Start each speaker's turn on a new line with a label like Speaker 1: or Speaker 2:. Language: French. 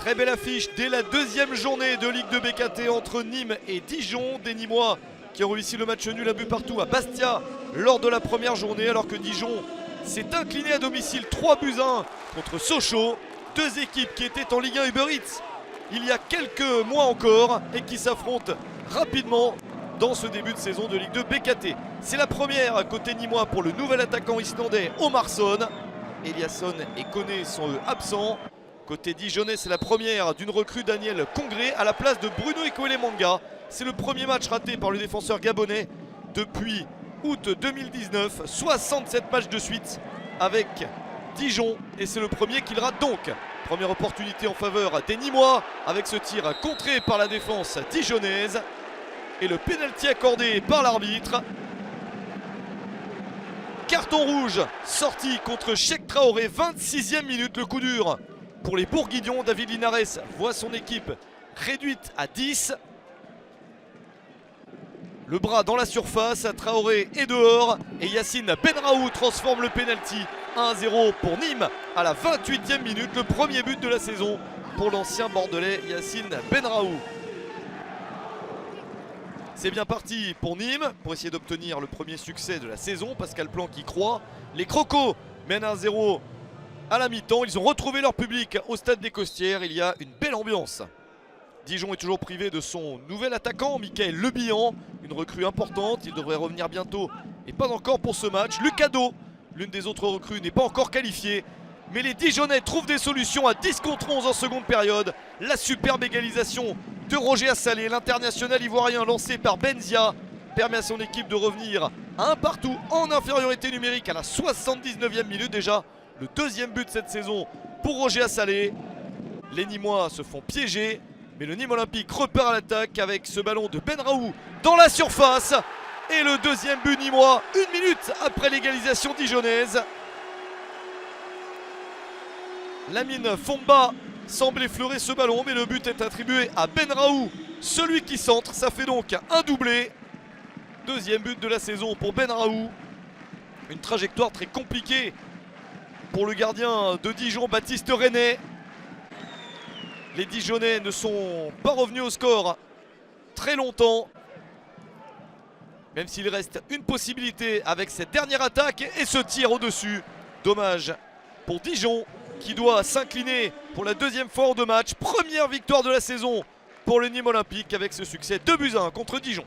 Speaker 1: Très belle affiche dès la deuxième journée de Ligue 2 BKT entre Nîmes et Dijon. Des Nîmois qui ont réussi le match nul à but partout à Bastia lors de la première journée, alors que Dijon s'est incliné à domicile 3-1 contre Sochaux. Deux équipes qui étaient en Ligue 1 Uber Eats il y a quelques mois encore et qui s'affrontent rapidement dans ce début de saison de Ligue 2 BKT. C'est la première côté nîmois pour le nouvel attaquant islandais Omarsson. Eliasson et Koné sont eux absents. Côté dijonnais, c'est la première d'une recrue Daniel Congré à la place de Bruno Ekolemanga. C'est le premier match raté par le défenseur gabonais depuis août 2019. 67 matchs de suite avec Dijon et c'est le premier qu'il rate donc. Première opportunité en faveur des Nîmois avec ce tir contré par la défense dijonnaise et le pénalty accordé par l'arbitre. Carton rouge sorti contre Cheikh Traoré, 26e minute, le coup dur pour les Bourguignons. David Linares voit son équipe réduite à 10. Le bras dans la surface, Traoré est dehors et Yacine Benraou transforme le pénalty. 1-0 pour Nîmes à la 28e minute, le premier but de la saison pour l'ancien bordelais Yacine Benraou. C'est bien parti pour Nîmes pour essayer d'obtenir le premier succès de la saison. Pascal Plan qui croit. Les Crocos mènent 1-0 à la mi-temps. Ils ont retrouvé leur public au stade des Costières. Il y a une belle ambiance. Dijon est toujours privé de son nouvel attaquant, Mickaël Lebihan, une recrue importante. Il devrait revenir bientôt et pas encore pour ce match. Lucado, l'une des autres recrues, n'est pas encore qualifiée. Mais les Dijonnais trouvent des solutions à 10 contre 11 en seconde période. La superbe égalisation de Roger Assalé, l'international ivoirien lancé par Benzia, permet à son équipe de revenir à un partout en infériorité numérique à la 79e minute déjà. Le deuxième but de cette saison pour Roger Assalé. Les Nîmois se font piéger, mais le Nîmes Olympique repart à l'attaque avec ce ballon de Benraou dans la surface. Et le deuxième but nîmois, 1 minute après l'égalisation dijonnaise. Lamine Fomba semble effleurer ce ballon, mais le but est attribué à Benraou, celui qui centre. Ça fait donc un doublé. Deuxième but de la saison pour Benraou. Une trajectoire très compliquée pour le gardien de Dijon, Baptiste René. Les Dijonnais ne sont pas revenus au score très longtemps, même s'il reste une possibilité avec cette dernière attaque et ce tir au-dessus. Dommage pour Dijon qui doit s'incliner pour la deuxième fois en 2 matchs. Première victoire de la saison pour le Nîmes Olympique avec ce succès 2-1 contre Dijon.